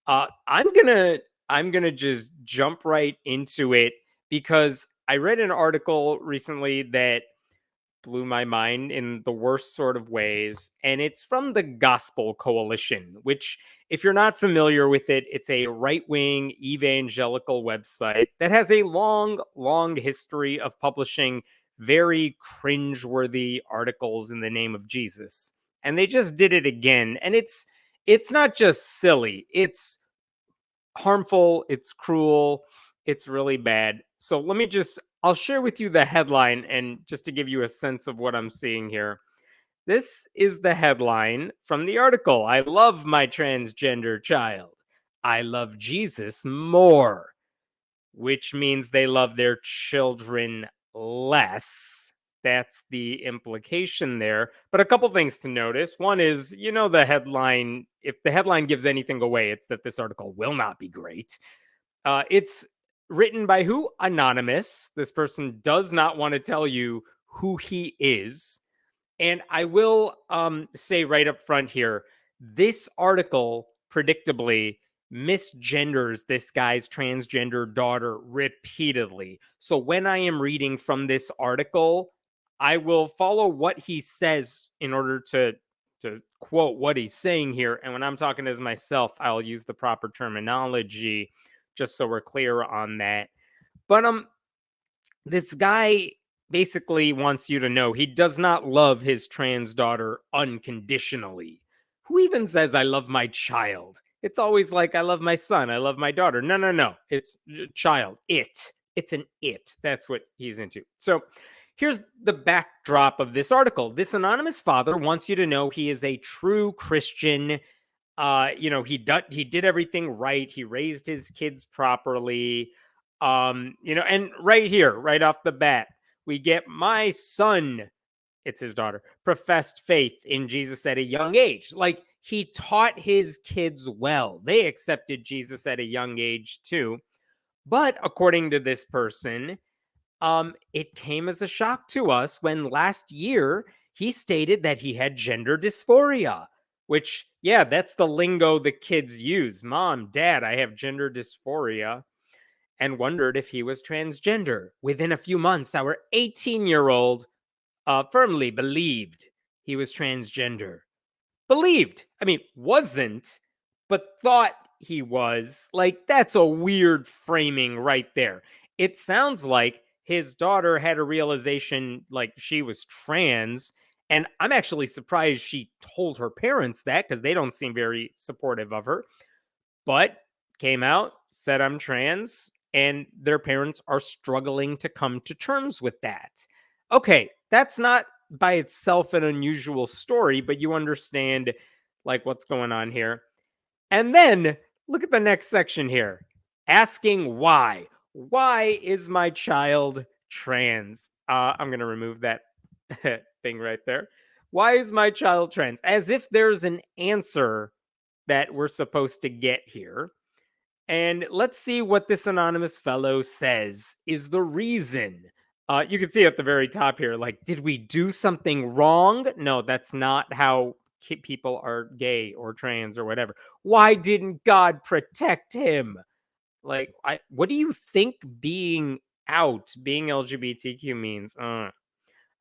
I'm gonna just jump right into it because I read an article recently that blew my mind in the worst sort of ways. And it's from the Gospel Coalition, which, if you're not familiar with it, it's a right wing evangelical website that has a long, long history of publishing very cringe-worthy articles in the name of Jesus. And they just did it again. And it's not just silly, it's harmful, it's cruel, it's really bad. So I'll share with you the headline and just to give you a sense of what I'm seeing here. This is the headline from the article. I love my transgender child. I love Jesus more, which means they love their children less. That's the implication there. But a couple things to notice. One is, the headline, if the headline gives anything away, it's that this article will not be great. It's written by who? Anonymous. This person does not want to tell you who he is. And I will say right up front here, this article predictably misgenders this guy's transgender daughter repeatedly. So when I am reading from this article, I will follow what he says in order to quote what he's saying here. And when I'm talking as myself, I'll use the proper terminology just so we're clear on that. But this guy basically wants you to know he does not love his trans daughter unconditionally. Who even says I love my child? It's always like I love my son, I love my daughter. No, no, no. It's child. It's an it. That's what he's into. So, here's the backdrop of this article. This anonymous father wants you to know he is a true Christian. He did everything right. He raised his kids properly. And right here, right off the bat, we get my son, it's his daughter, professed faith in Jesus at a young age. Like, he taught his kids well. They accepted Jesus at a young age too. But according to this person, it came as a shock to us when last year he stated that he had gender dysphoria, which, yeah, that's the lingo the kids use. Mom, Dad, I have gender dysphoria, and wondered if he was transgender. Within a few months, our 18-year-old firmly believed he was transgender. Believed. I mean, wasn't, but thought he was. Like, that's a weird framing right there. It sounds like his daughter had a realization like she was trans. And I'm actually surprised she told her parents that because they don't seem very supportive of her. But came out, said I'm trans, and their parents are struggling to come to terms with that. Okay, that's not by itself an unusual story, but you understand like what's going on here. And then look at the next section here. Asking why. Why is my child trans? I'm going to remove that thing right there. Why is my child trans? As if there's an answer that we're supposed to get here. And let's see what this anonymous fellow says is the reason. You can see at the very top here, like, did we do something wrong? No, that's not how people are gay or trans or whatever. Why didn't God protect him? Like, what do you think being LGBTQ means?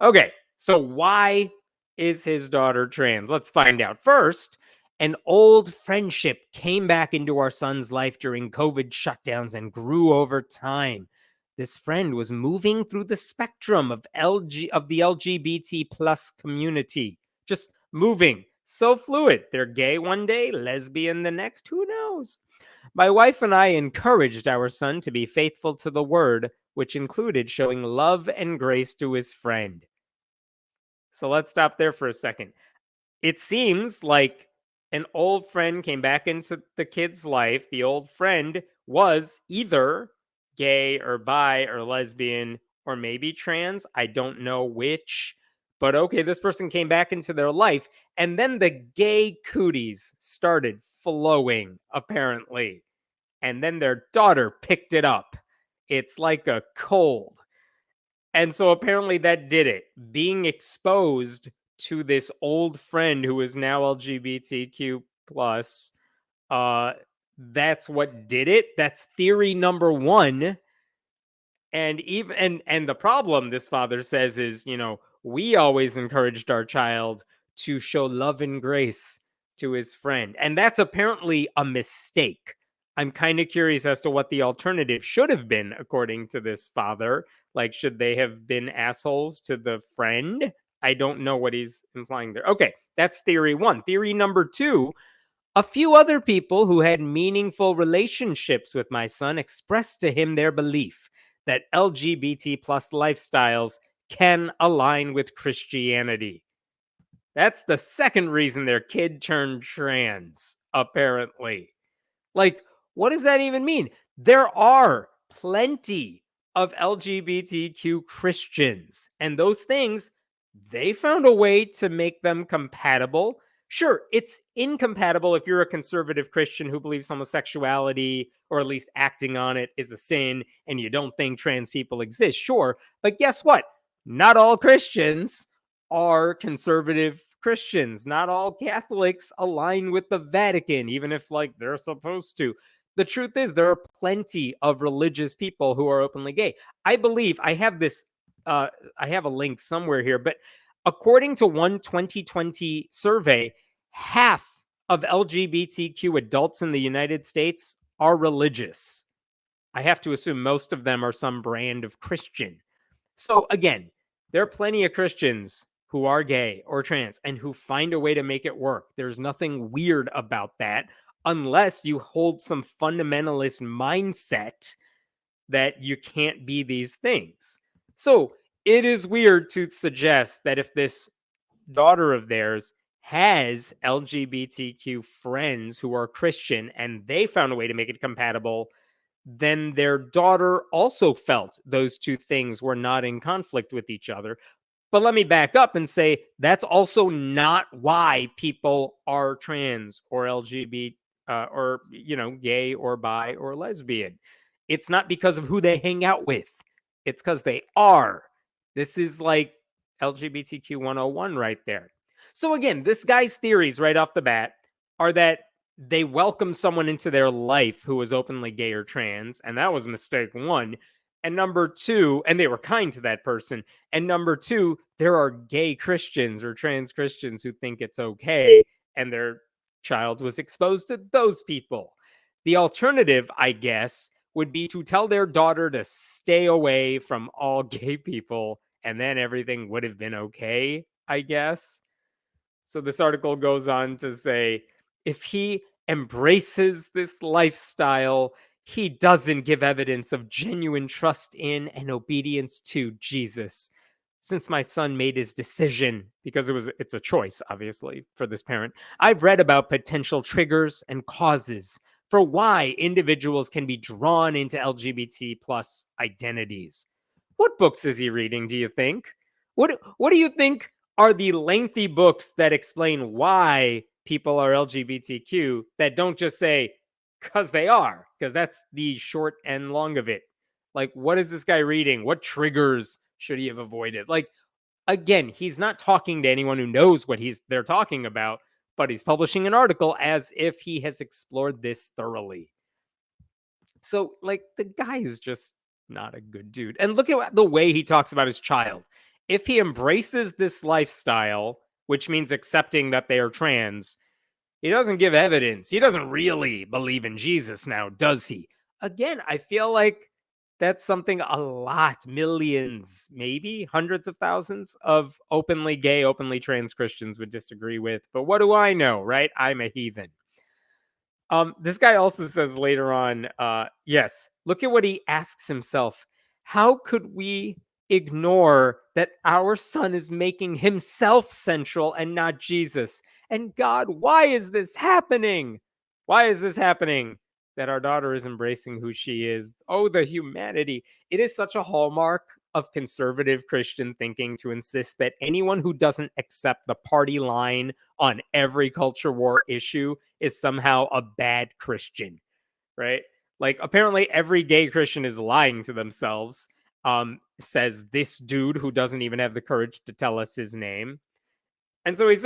Okay, so why is his daughter trans? Let's find out. First, an old friendship came back into our son's life during COVID shutdowns and grew over time. This friend was moving through the spectrum of the LGBT plus community. Just moving. So fluid. They're gay one day, lesbian the next. Who knows? My wife and I encouraged our son to be faithful to the word, which included showing love and grace to his friend. So let's stop there for a second. It seems like an old friend came back into the kid's life. The old friend was either gay or bi or lesbian or maybe trans. I don't know which. But okay, this person came back into their life. And then the gay cooties started flowing, apparently. And then their daughter picked it up. It's like a cold. And so apparently that did it. Being exposed to this old friend who is now LGBTQ plus, uh, that's what did it. That's theory number one. And even and the problem, this father says, is, we always encouraged our child to show love and grace to his friend, and that's apparently a mistake. I'm kind of curious as to what the alternative should have been, according to this father. Like, should they have been assholes to the friend? I don't know what he's implying there. Okay, that's theory one. Theory number two: a few other people who had meaningful relationships with my son expressed to him their belief that LGBT plus lifestyles can align with Christianity. That's the second reason their kid turned trans, apparently. Like, what does that even mean? There are plenty of LGBTQ Christians, and those things, they found a way to make them compatible. Sure, it's incompatible if you're a conservative Christian who believes homosexuality, or at least acting on it, is a sin, and you don't think trans people exist. Sure, but guess what? Not all Christians are conservative Christians. Not all Catholics align with the Vatican, even if, like, they're supposed to. The truth is, there are plenty of religious people who are openly gay. I believe I have this. I have a link somewhere here, but according to one 2020 survey, half of LGBTQ adults in the United States are religious. I have to assume most of them are some brand of Christian. So again, there are plenty of Christians who are gay or trans and who find a way to make it work. There's nothing weird about that, unless you hold some fundamentalist mindset that you can't be these things. So it is weird to suggest that if this daughter of theirs has LGBTQ friends who are Christian and they found a way to make it compatible, then their daughter also felt those two things were not in conflict with each other. But let me back up and say that's also not why people are trans or LGBT, or, gay or bi or lesbian. It's not because of who they hang out with. It's because they are. This is like LGBTQ 101 right there. So again, this guy's theories right off the bat are that they welcome someone into their life who was openly gay or trans, and that was mistake one. And number two, and they were kind to that person. And number two, there are gay Christians or trans Christians who think it's okay, and their child was exposed to those people. The alternative, I guess, would be to tell their daughter to stay away from all gay people, and then everything would have been okay, I guess. So this article goes on to say, if he embraces this lifestyle, he doesn't give evidence of genuine trust in and obedience to Jesus. Since my son made his decision, because it's a choice, obviously, for this parent, I've read about potential triggers and causes for why individuals can be drawn into LGBT plus identities. What books is he reading, do you think? What do you think are the lengthy books that explain why people are LGBTQ, that don't just say because they are, because that's the short and long of it. Like, what is this guy reading? What triggers should he have avoided? Like, again, he's not talking to anyone who knows what they're talking about, but he's publishing an article as if he has explored this thoroughly. So, like, the guy is just not a good dude. And look at the way he talks about his child. If he embraces this lifestyle, which means accepting that they are trans, he doesn't give evidence. He doesn't really believe in Jesus now, does he? Again, I feel like that's something a lot, millions, maybe hundreds of thousands of openly gay, openly trans Christians would disagree with. But what do I know, right? I'm a heathen. This guy also says later on, yes, look at what he asks himself. How could we ignore that our son is making himself central and not Jesus? And God, why is this happening? Why is this happening? That our daughter is embracing who she is. Oh, the humanity. It is such a hallmark of conservative Christian thinking to insist that anyone who doesn't accept the party line on every culture war issue is somehow a bad Christian, right? Like, apparently every gay Christian is lying to themselves, says this dude who doesn't even have the courage to tell us his name. And so he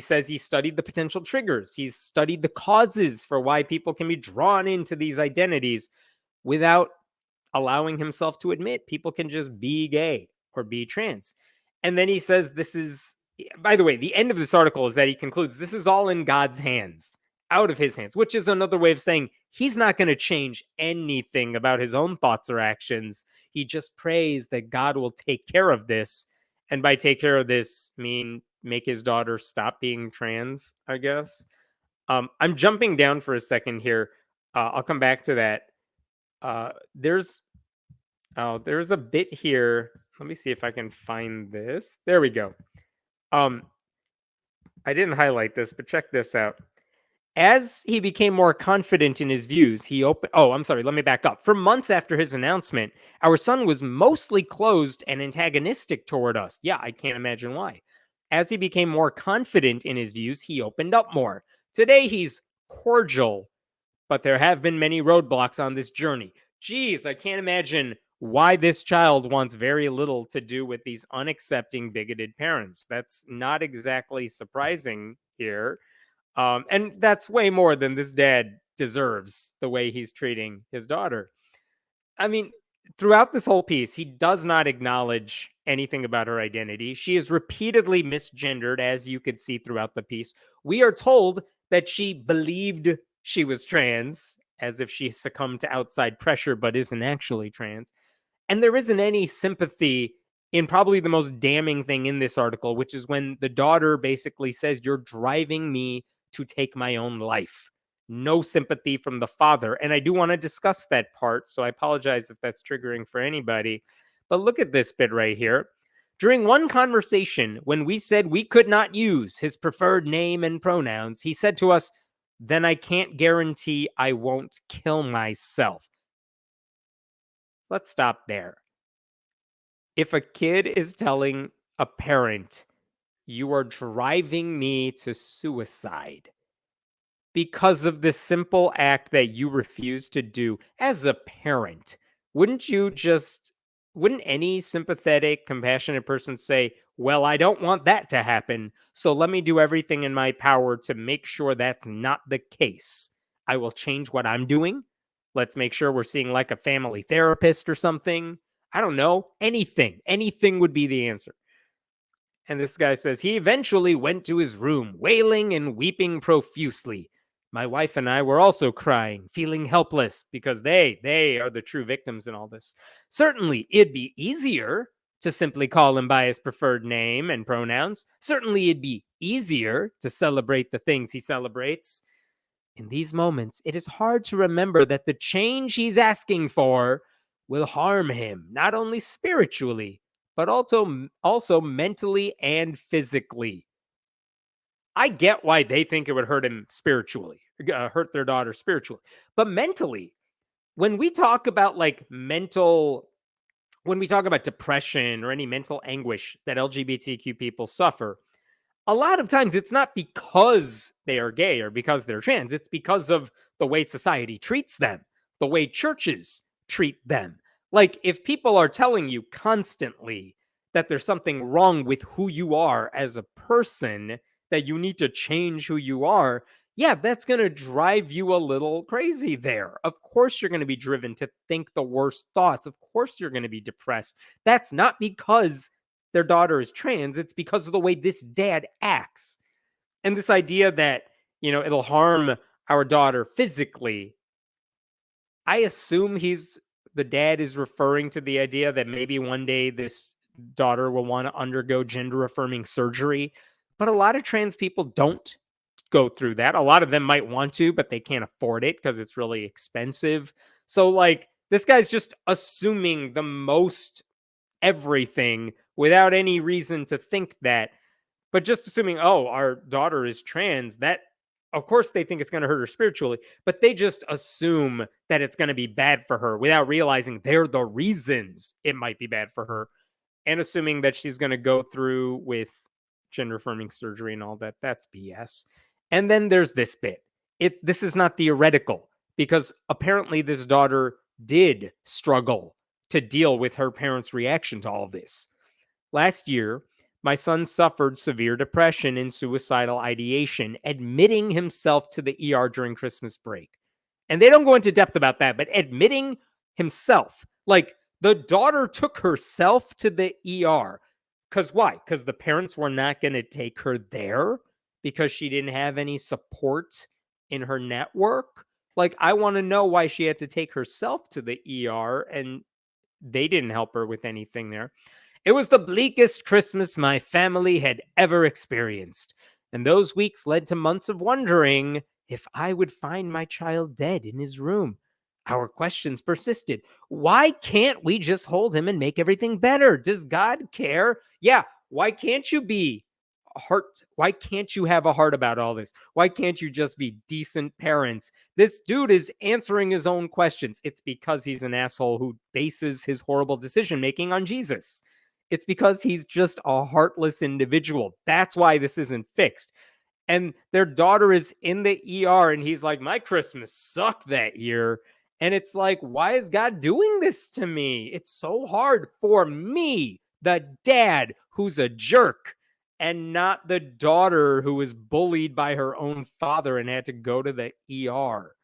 says he studied the potential triggers. He's studied the causes for why people can be drawn into these identities without allowing himself to admit people can just be gay or be trans. And then he says this is, by the way, the end of this article is that he concludes this is all in God's hands, out of his hands, which is another way of saying he's not going to change anything about his own thoughts or actions. He just prays that God will take care of this. And by take care of this, mean make his daughter stop being trans, I guess. I'm jumping down for a second here. I'll come back to that. Uh, there's there's a bit here. Let me see if I can find this. There we go. Um, I didn't highlight this, but check this out. As he became more confident in his views, he opened. Oh, I'm sorry. Let me back up. For months after his announcement, our son was mostly closed and antagonistic toward us. Yeah, I can't imagine why. As he became more confident in his views, he opened up more. Today, he's cordial, but there have been many roadblocks on this journey. Geez, I can't imagine why this child wants very little to do with these unaccepting, bigoted parents. That's not exactly surprising here. And that's way more than this dad deserves, the way he's treating his daughter. I mean, throughout this whole piece, he does not acknowledge anything about her identity. She is repeatedly misgendered, as you could see throughout the piece. We are told that she believed she was trans, as if she succumbed to outside pressure, but isn't actually trans. And there isn't any sympathy in probably the most damning thing in this article, which is when the daughter basically says, "You're driving me to take my own life." No sympathy from the father. And I do want to discuss that part. So I apologize if that's triggering for anybody. But look at this bit right here. During one conversation, when we said we could not use his preferred name and pronouns, he said to us, "Then I can't guarantee I won't kill myself." Let's stop there. If a kid is telling a parent, "You are driving me to suicide," because of the simple act that you refuse to do as a parent, wouldn't you just, wouldn't any sympathetic, compassionate person say, "Well, I don't want that to happen, so let me do everything in my power to make sure that's not the case. I will change what I'm doing. Let's make sure we're seeing like a family therapist or something." I don't know. Anything would be the answer. And this guy says he eventually went to his room, wailing and weeping profusely. My wife and I were also crying, feeling helpless because they are the true victims in all this. Certainly, it'd be easier to simply call him by his preferred name and pronouns. Certainly, it'd be easier to celebrate the things he celebrates. In these moments, it is hard to remember that the change he's asking for will harm him, not only spiritually, but also mentally and physically. I get why they think it would hurt him spiritually, hurt their daughter spiritually, but mentally, when we talk about like when we talk about depression or any mental anguish that LGBTQ people suffer, a lot of times it's not because they are gay or because they're trans. It's because of the way society treats them, the way churches treat them. Like, if people are telling you constantly that there's something wrong with who you are as a person, that you need to change who you are, yeah, that's going to drive you a little crazy there. Of course, you're going to be driven to think the worst thoughts. Of course, you're going to be depressed. That's not because their daughter is trans, it's because of the way this dad acts. And this idea that, it'll harm our daughter physically, I assume the dad is referring to the idea that maybe one day this daughter will want to undergo gender affirming surgery. But a lot of trans people don't go through that. A lot of them might want to, but they can't afford it because it's really expensive. So, like, this guy's just assuming the most everything without any reason to think that, but just assuming, "Oh, our daughter is trans," that, of course, they think it's going to hurt her spiritually, but they just assume that it's going to be bad for her without realizing they're the reasons it might be bad for her, and assuming that she's going to go through with gender affirming surgery and all that. That's BS. And then there's this bit. This is not theoretical, because apparently this daughter did struggle to deal with her parents' reaction to all of this. Last year, My son suffered severe depression and suicidal ideation, admitting himself to the ER during Christmas break. And they don't go into depth about that, but admitting himself. Like the daughter took herself to the ER. Because why? Because the parents were not going to take her there because she didn't have any support in her network. Like, I want to know why she had to take herself to the ER and they didn't help her with anything there. It was the bleakest Christmas my family had ever experienced, and those weeks led to months of wondering if I would find my child dead in his room. Our questions persisted. Why can't we just hold him and make everything better? Does God care? Yeah, why can't you be heart? Why can't you have a heart about all this? Why can't you just be decent parents? This dude is answering his own questions. It's because he's an asshole who bases his horrible decision making on Jesus. It's because he's just a heartless individual. That's why this isn't fixed. And their daughter is in the ER, and he's like, my Christmas sucked that year. And it's like, why is God doing this to me? It's so hard for me, the dad who's a jerk, and not the daughter who was bullied by her own father and had to go to the ER.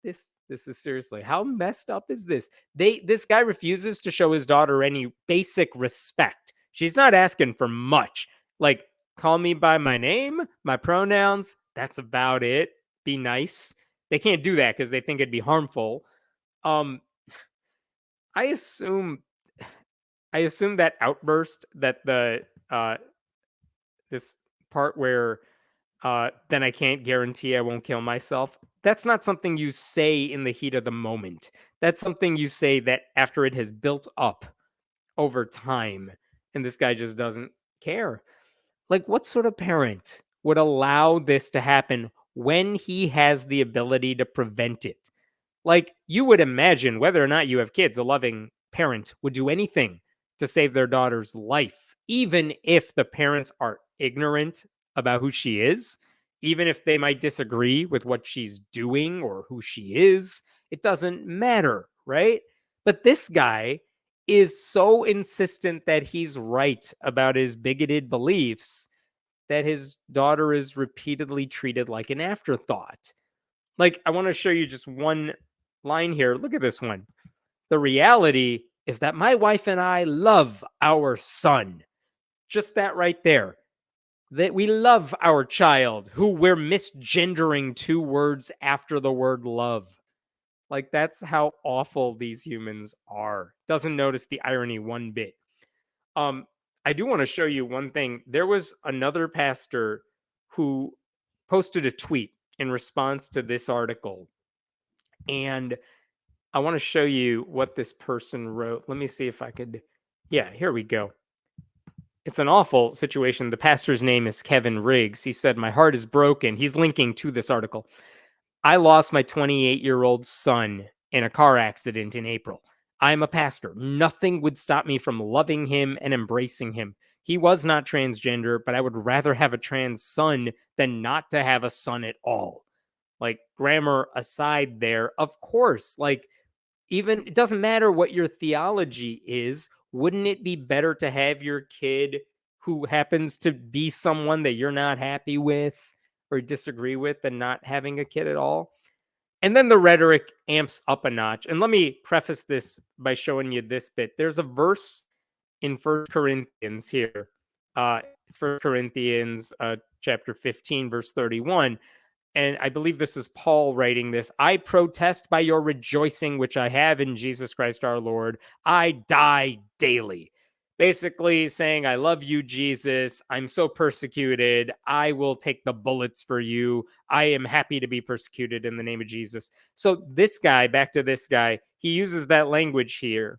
This is seriously, how messed up is this? This guy refuses to show his daughter any basic respect. She's not asking for much. Like, call me by my name, my pronouns, that's about it. Be nice. They can't do that because they think it'd be harmful. Um, I assume I assume that outburst, that the this part where then I can't guarantee I won't kill myself. That's not something you say in the heat of the moment. That's something you say that after it has built up over time, and this guy just doesn't care. Like, what sort of parent would allow this to happen when he has the ability to prevent it? Like, you would imagine, whether or not you have kids, a loving parent would do anything to save their daughter's life, even if the parents are ignorant about who she is, even if they might disagree with what she's doing or who she is. It doesn't matter, right? But this guy is so insistent that he's right about his bigoted beliefs that his daughter is repeatedly treated like an afterthought. Like, I want to show you just one line here. Look at this one. The reality is that my wife and I love our son. Just that right there. That we love our child, who we're misgendering two words after the word love. Like, that's how awful these humans are. Doesn't notice the irony one bit. Um, I do want to show you one thing. There was another pastor who posted a tweet in response to this article. And I want to show you what this person wrote. Let me see if I could. Yeah, here we go. It's an awful situation. The pastor's name is Kevin Riggs. He said, my heart is broken. He's linking to this article. I lost my 28-year-old son in a car accident in April. I am a pastor. Nothing would stop me from loving him and embracing him. He was not transgender, but I would rather have a trans son than not to have a son at all. Like, grammar aside there, of course, like, even it doesn't matter what your theology is. Wouldn't it be better to have your kid who happens to be someone that you're not happy with or disagree with than not having a kid at all? And then the rhetoric amps up a notch. And let me preface this by showing you this bit. There's a verse in First Corinthians here. It's First Corinthians chapter 15, verse 31. And I believe this is Paul writing this. I protest by your rejoicing, which I have in Jesus Christ our Lord. I die daily. Basically saying, I love you, Jesus. I'm so persecuted. I will take the bullets for you. I am happy to be persecuted in the name of Jesus. So this guy, back to this guy, he uses that language here.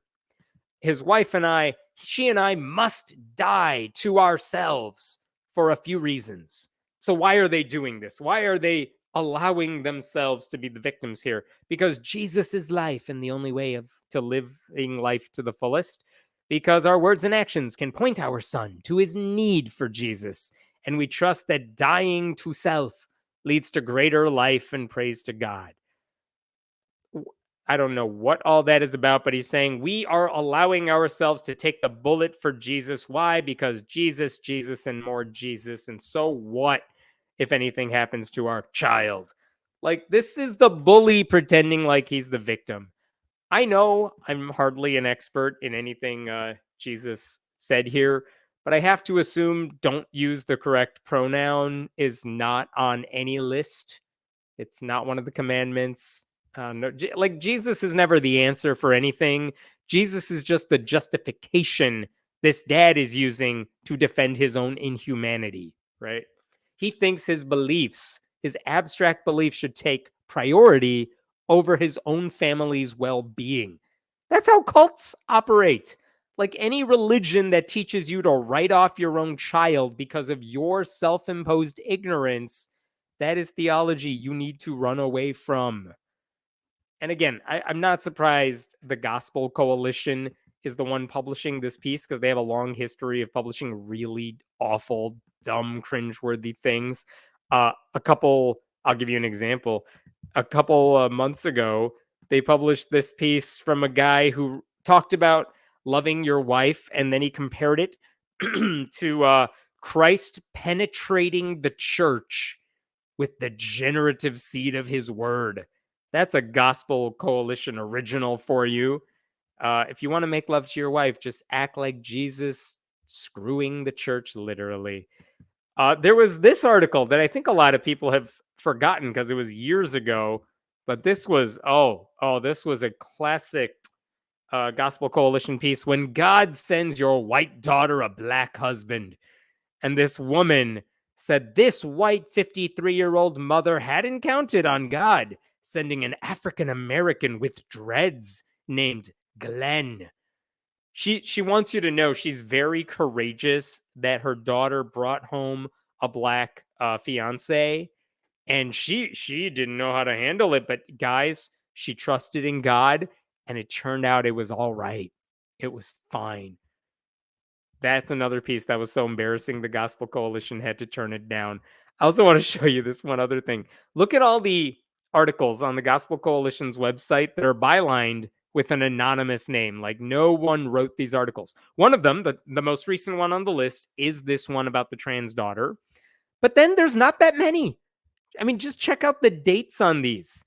His wife and I, she and I must die to ourselves for a few reasons. So why are they doing this? Why are they allowing themselves to be the victims here? Because Jesus is life and the only way to living life to the fullest. Because our words and actions can point our son to his need for Jesus. And we trust that dying to self leads to greater life and praise to God. I don't know what all that is about, but he's saying we are allowing ourselves to take the bullet for Jesus. Why? Because Jesus, Jesus, and more Jesus. And so what if anything happens to our child? Like, this is the bully pretending like he's the victim. I know I'm hardly an expert in anything Jesus said here, but I have to assume don't use the correct pronoun is not on any list. It's not one of the commandments. No, like Jesus is never the answer for anything. Jesus is just the justification this dad is using to defend his own inhumanity, right? He thinks his beliefs, his abstract beliefs, should take priority over his own family's well being. That's how cults operate. Like any religion that teaches you to write off your own child because of your self imposed ignorance, that is theology you need to run away from. And again, I'm not surprised the Gospel Coalition is the one publishing this piece because they have a long history of publishing really awful, dumb, cringe-worthy things. I'll give you an example. A couple months ago, they published this piece from a guy who talked about loving your wife, and then he compared it to Christ penetrating the church with the generative seed of his word. That's a Gospel Coalition original for you. If you want to make love to your wife, just act like Jesus screwing the church literally. There was this article that I think a lot of people have forgotten because it was years ago, but this was this was a classic Gospel Coalition piece. When God sends your white daughter a black husband, and this woman said this white 53-year-old mother hadn't counted on God sending an African American with dreads named Glenn. She wants you to know she's very courageous that her daughter brought home a black fiance, and she didn't know how to handle it, but guys, she trusted in God, and it turned out it was all right. It was fine. That's another piece that was so embarrassing the Gospel Coalition had to turn it down. I also want to show you this one other thing. Look at all the articles on the Gospel Coalition's website that are bylined with an anonymous name. Like, no one wrote these articles. One of them, the most recent one on the list, is this one about the trans daughter. But then there's not that many. I mean, just check out the dates on these.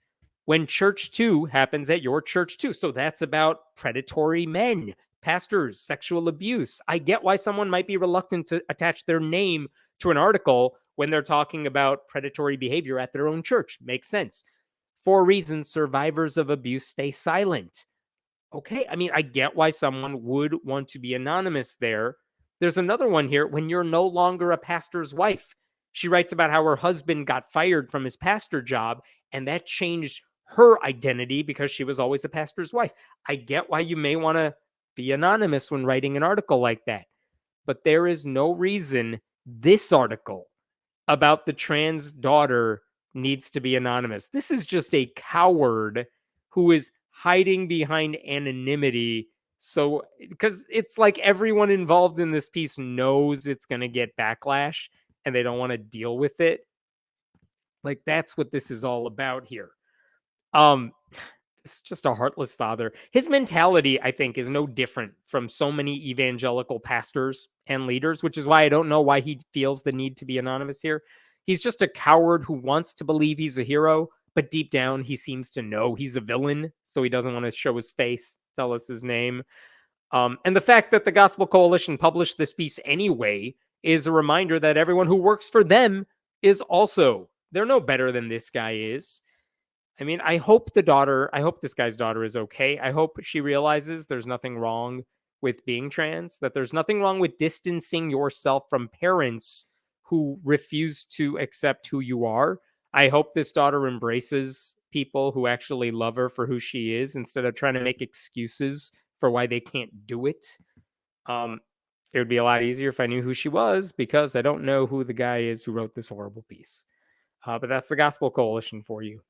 When church 2 happens at your church too. So that's about predatory men, pastors, sexual abuse. I get why someone might be reluctant to attach their name to an article when they're talking about predatory behavior at their own church. Makes sense. 4 reasons survivors of abuse stay silent. Okay, I mean, I get why someone would want to be anonymous there. There's another one here. When you're no longer a pastor's wife, she writes about how her husband got fired from his pastor job, and that changed her identity because she was always a pastor's wife. I get why you may want to be anonymous when writing an article like that, but there is no reason this article about the trans daughter needs to be anonymous. This is just a coward who is hiding behind anonymity. So, because it's like everyone involved in this piece knows it's going to get backlash and they don't want to deal with it. Like, that's what this is all about here. It's just a heartless father. His mentality, I think, is no different from so many evangelical pastors and leaders, which is why I don't know why he feels the need to be anonymous here. He's just a coward who wants to believe he's a hero, but deep down he seems to know he's a villain, so he doesn't want to show his face, tell us his name. And the fact that the Gospel Coalition published this piece anyway is a reminder that everyone who works for them is also, they're no better than this guy is. I mean, I hope this guy's daughter is okay. I hope she realizes there's nothing wrong with being trans, that there's nothing wrong with distancing yourself from parents who refuse to accept who you are. I hope this daughter embraces people who actually love her for who she is instead of trying to make excuses for why they can't do it. It would be a lot easier if I knew who she was, because I don't know who the guy is who wrote this horrible piece. But that's the Gospel Coalition for you.